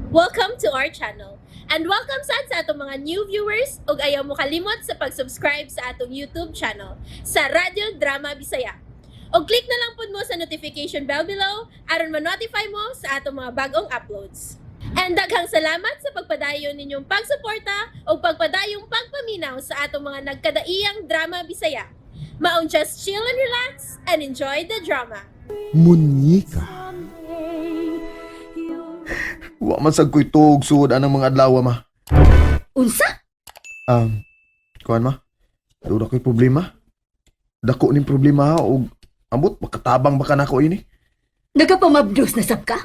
Welcome to our channel. And welcome sa atong mga new viewers ug ayaw mo kalimot sa pag-subscribe sa atong YouTube channel sa Radio Drama Bisaya. O click na lang pud mo sa notification bell below aron ma-notify mo sa atong mga bagong uploads. And daghang salamat sa pagpadayon ninyong pagsuporta o pagpadayong pagpaminaw sa atong mga nagkadaiyang Drama Bisaya. Maong just chill and relax and enjoy the drama. Munyika. Wa man sad ko'y tuog suod anang mga adlaw ma. Unsa? Kuan ma. Dura ko'y problema. Dako ning problema og ambot makatabang baka nako ini. Nagapamabdos na sab ka?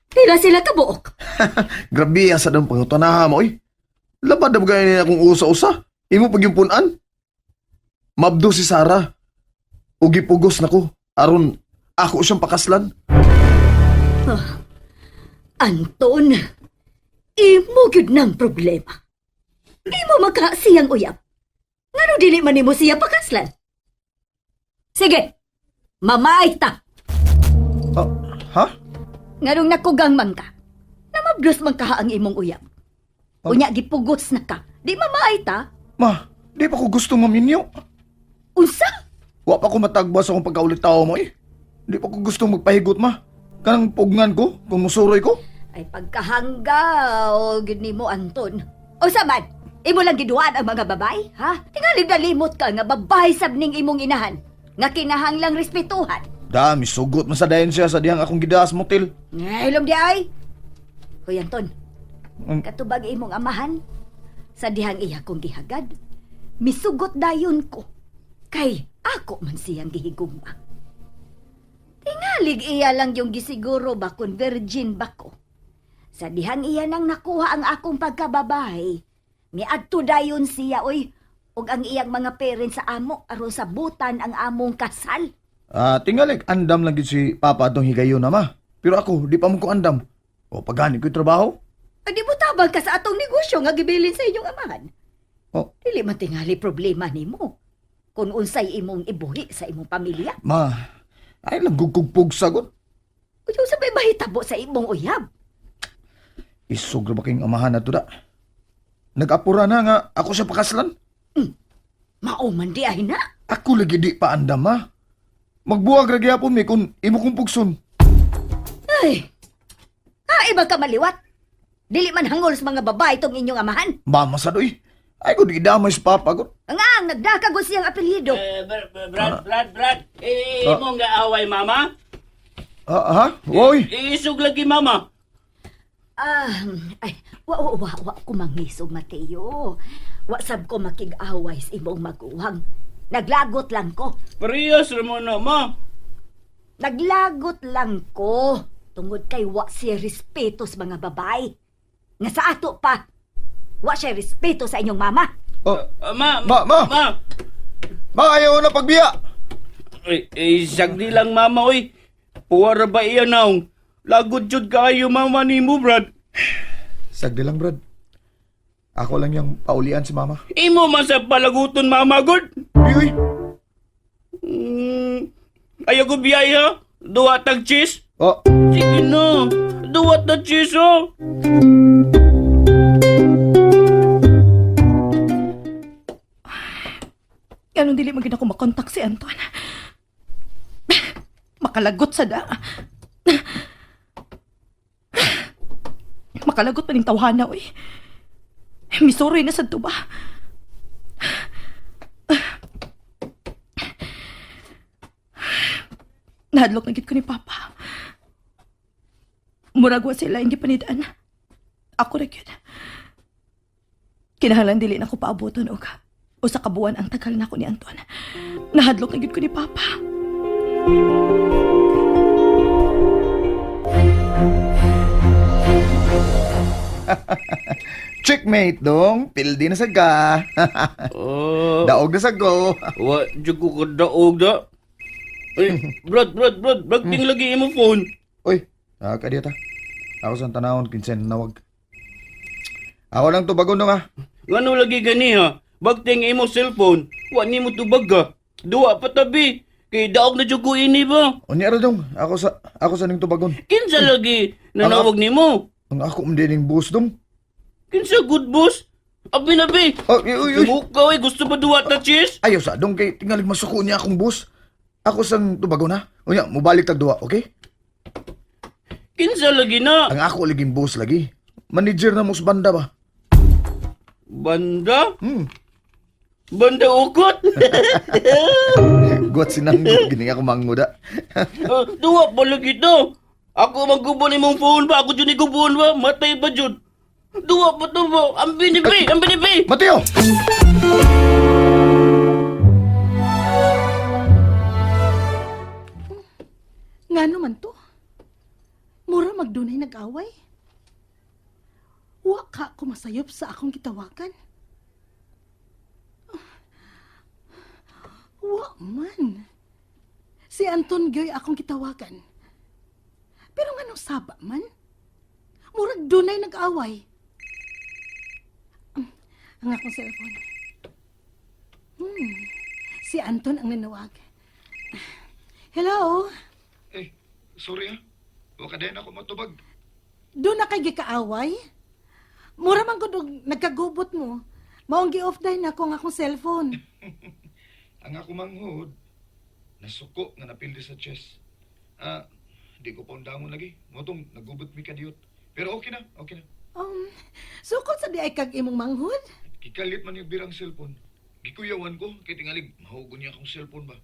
Pila sila kabuok? Grabe ang sadang pangutanaha mo oy. Labad na bagay ni akong usa-usa. Imo pagyumpunan. Mabdo si Sarah. Og gipugos nako aron ako siyang pakaslan. Anton, imo gyud nang problema. Di mo magkasiyang uyab. Ngano dili man nimo siya pakaslan? Sige, mamay ta. Ha? Nganong nakugang man ka. Namabdos man ka ang imong uyab. Unya gipugos na ka. Di mamay ta. Ma, di pa ko gusto maminyo. Unsa? Wa pa ko matagba sa akong pagkaulit-tao mo eh. Di pa ko gusto magpahigot ma. Kanang pugngan ko kung musuroy ko. Ay pagkahanggaw gyud nimo Anton. O samad, imo lang giduan ang mga babay, ha? Tingali dalimot ka nga babay sab ning imong inahan. Nga kinahanglang respetuhan. Dami, sugot man sa dayon siya sa dihang akong gidaas motel. Ngaylom di ay. Hoy Anton, Mm. katubag imong amahan, sa dihang iya kong gihagad, misugot dayon ko. Kay ako man siyang gihigugma. Tingalig iya lang yung gisiguro ba kung virgin ba ko. Sa dihang iya nang nakuha ang akong pagkababae, miadto dayon siya oy, ug ang iyang mga parents sa amo aron sabutan ang among kasal. Tingalig, andam lang gid si Papa atong higayon na ma. Pero ako, di pa mo ko andam. O pagani ko'y trabaho. Di mo tabang ka sa atong negosyo nga gibilin sa inyong amahan. Oh. Dili man tingali problema nimo. Kung unsay imong ibuhi sa imong pamilya. Ma, ay lang gugugpog sagot. Uyaw sabay mahitabo sa imong uyab. Isog ra ba kayong amahan na to da? Nag-apura na nga ako siya pakaslan. Mauman di ay na. Ako lagi di pa andam ma. Magbuwag ra gyapon mi kung imo kong pugson. Ay, iba ka maliwat. Dili man hangol sa mga babae itong inyong amahan. Mama sa doy. Ay ko di damay si Papa ko. Ang nagdakag siyang apelyido. Brad. Imo nga away, mama? Ha? Woy! Isug lagi, mama. Wa ko mangisog, Mateo. Wa sab ko makig-away sa imong maguwang. Naglagot lang ko. Parehas mo na, ma. Naglagot lang ko. Tungod kay wa siya respeto sa mga babae. Nga sa ato pa, wa siya respeto sa inyong mama. Ma. Ma, ayaw na pagbiya! Sagdi lang, mama, oy. Puwara ba iya naong? Lagod jud kayo, mama ni mo, Brad. Sagdi lang, Brad. Ako lang yung paulian si Mama. Imo man sa palaguton, mama, good. Uy! Ayaw ko biyaya. Duwa tag cheese. Oh, Sige na. Duwa tag cheese, oh. Ganun dili magin ako makontak si Anton. Makalagot sa da. Makalagot pa ning tawhana, oy. Misuroy na sa tuba. Nahadlok na gid ko ni Papa. Muragwa sila hindi panidaan. Ako ra gyud. Kinahanglan dili na ko paaboton og o sa kabuan ang tagal na ko ni Anton. Nahadlok na gid ko ni Papa. checkmate dong. Pildi na saga. Oh. Daog na sago. Wa jud ko kadaog da. Ay, Brad. Bagting lagi imo phone. Uy, kadiyata. Ako sa tanawon, kinsen nawag. Ako lang to bagon dong ha. Ngano lagi gani ha? Bagting imo cellphone. Wa nimo tubag ka. Duwa patabi. Kay daog na jud ko ini ba? Unya ra dong. Ako sa ning tubagon. Kinsa lagi nanawag nimo? Ang ako madining boss dong. Kinsa good boss? Abi na be. Uy. Mukaw gusto pa duwa ta cheese? Ayaw sa dong kay tingalig masuko niya akong boss. Ako sang tubago na. Unya, mubalik tag duwa, okay? Kinsa lagi na? Ang ako liging boss lagi. Manager na mo sa banda ba? Banda? Hmm. Banda ukot? Guwat sinanggo, gini ako mangguda. Duwa pa lagi to. Ako magkubo ni mong phone ba? Ako dyan ikubuhan ba? Matay ba dyan? Duwa pa to ba? Ang binipi! Ang binipi! Mateo! Nga naman to. Mura magdunay nag-away. Wa ka ko masayop sa akong gitawakan. Wa man. Si Anton Gyoy akong gitawakan. Pero nga nung saba man, murag dunay nag-away. Ang akong cellphone. Si Anton ang nanawag. Hello? Eh, sorry ha. Waka din ako matubag. Doon na kay gikaaway? Mura man ko nagkagubot mo. Maong gi-off day na ko ang akong cellphone. Ang ako manghod, nasuko nga napildi sa chest. Di ko pa undangon lagi. Motong nagubot mi kadiyot. Pero okay na, okay na. Sukot sa di ay kag imong manghud? Kikalit man yung birang cellphone. Gikuyawan ko, kay tingalig, mahugon niya akong cellphone ba?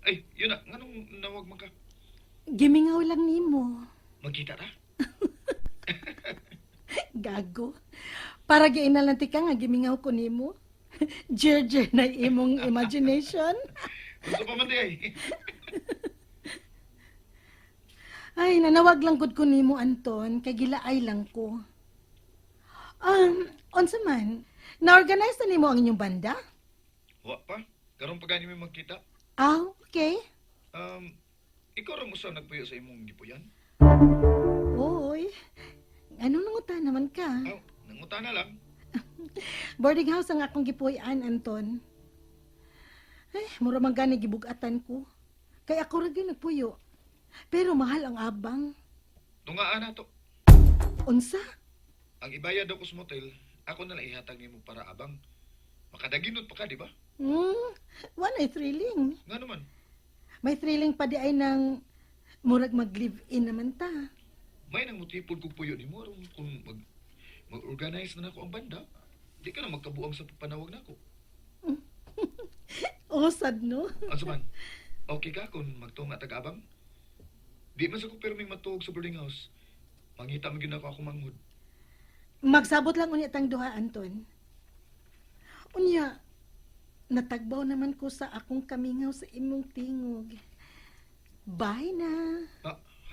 Ay, yun na, nganong nawag man ka? Gimingaw lang nimo. Magkita ta? Gago. Para giinalanti ka nga gimingaw ko nimo. Jer na imong imagination. Gusto pa man di ay. Ay, nanawag lang gud ko nimo, Anton, kay gilaay lang ko. Unsa man, na-organize na nimo ang inyong banda? Wa pa, karon pa gani may magkita. Okay. Ikaw rin mo sa nagpuyo sa imong gipuyan? Oy, anong nangutan naman ka? Nanguta na lang. Boarding house ang akong gipuy-an, Anton. Ay, mura man gani gibugatan ko. Kay ako ra gyud nagpuyo. Pero mahal ang abang. Tungaan na to. Unsa? Ang ibayad ako sa motel, ako na lang ihatag nimo para abang. Makadaginot pa ka, di ba? One ay thrilling. Nga naman. May thrilling pa di ay nang murag mag-live-in naman ta. May nang mutipod kong puyo ni mo aron kung mag-organize na nako ang banda. Di ka na magkabuang sa panawag nako. Osad, no? Asa man? Okay ka kung magtunga taga-abang? Di man sa ko perming matuog sa boarding house. Mangita mo gina ako manghud. Magsabot lang unya tang duha, Anton. Unya, natagbaw naman ko sa akong kamingaw sa imong tingog. Bye na.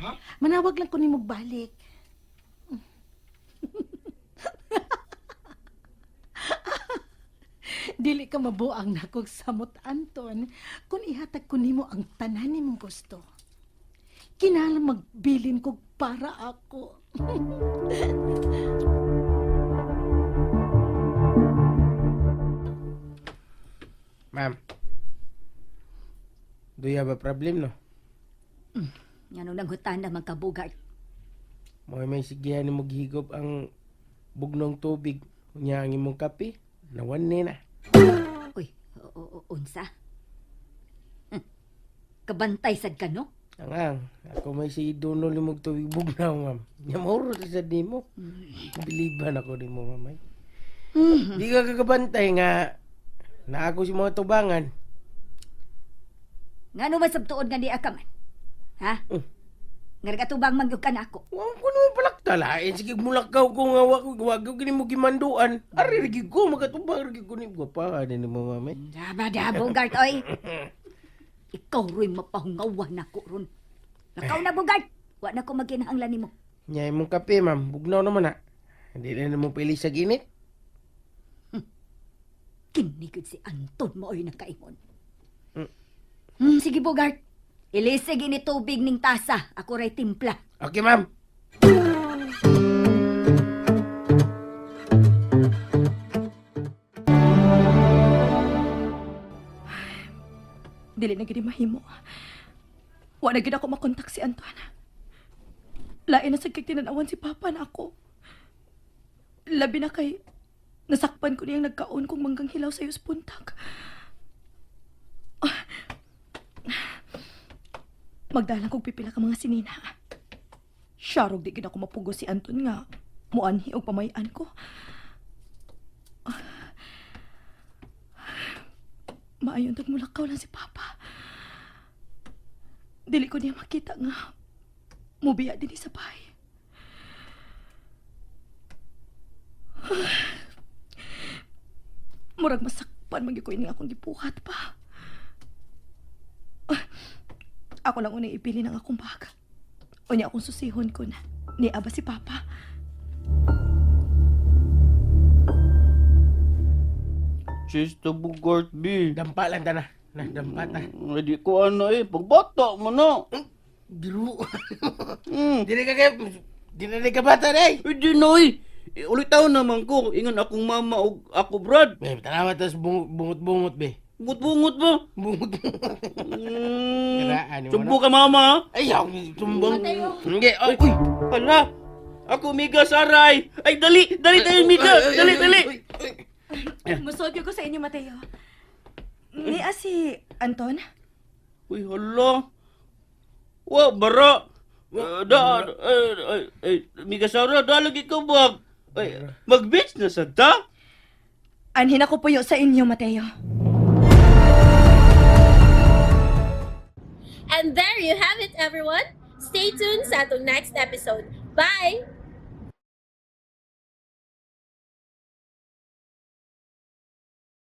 Ha? Manawag lang ko nimog balik. Dili ka mabuang na kog samot, Anton, kung ihatag ko nimo ang tanan nimong gusto. Kinahanglan magbilin kog para ako. Ma'am, do you have a problem, no? Nga nung nanghutan na magkabugat. May sigihan ni maghigop ang bugnong tubig. Unya ang imong kape, nawan na. Uy, unsa? Kabantay sad ka, no? Ang ako may si Donol ni mong tubig bugnaw, ma'am. Nyamoro sa di mo. Biliban ako ni mo, mamay. Di ka kakabantay nga na ako si mga tubangan. Nga nung masabtuod nga di akaman? Ha? Nga nagatubang mangyog ka na ako. Wang ko naman palaktalain. Sige, mulakaw ko nga wagaw gini mo gimanduan. Ari, rigi ko, magatubang rigi ko ni Gwapa. Ano ni mo, mamay? Daba, Bogart, oy. Ikaw ro'y mapahungawan ako ron. Nakaw na, Bogart. Wa na ko magkinahanglan nimo. Nyay mong kape, ma'am. Bugnaw naman na. Hindi na naman pili sa ginit. Kinigid si Anton mo oy nakaingon. Sige, Bogart. Ilisig ini tubig ning tasa. Ako ray timpla. Okay, ma'am. Dili na gid mahimo. Wa na gid ako makontak si Anton. Lain na sa kagtinanawan si Papa na ako. Labi na kay nasakpan ko niyang nagkaon kong manggang hilaw sa'yo sa puntag. Magdalang kong pipila ka mga sinina. Syarog di gid ako mapugo si Anton nga muanhi og pamayan ko. Maayon tag mulakaw lang si Papa. Dili ko niya makita nga mubiya din sa bahay. Murag masakpan magyud ko ini akong gipuhat pa. Ako lang unang ipili ng akong bag. Unya akong susihon ko na ni Aba si Papa. Sister Bugart, B. Dampa lang ta na. Dampa ta. Hindi ko ano pagbata mo na. Biro. Hmm. Dili ka bata na eh. Hindi na ulit taon naman ko. Ingon akong mama o ako, Brad. Be, tanawa tas bungot-bungot, be. Bungot-bungot ba? Bungot. Hmm. Kiraan mo Sumbo ka, mama. Ay, ako tumbang. Mateo. Hindi, Ay, uy, hala. Ako, Miga Saray. Ay, dali tayo, Miga. Dali. Musod ko sa inyo, Mateo. Niya si Anton? Uy, hala. Wa, bara. Miga Saray, dalag ikaw ba? Ay, mag-beach na sa ta? Anhin ako puyo sa inyo, Mateo. And there you have it, everyone. Stay tuned sa atong next episode. Bye!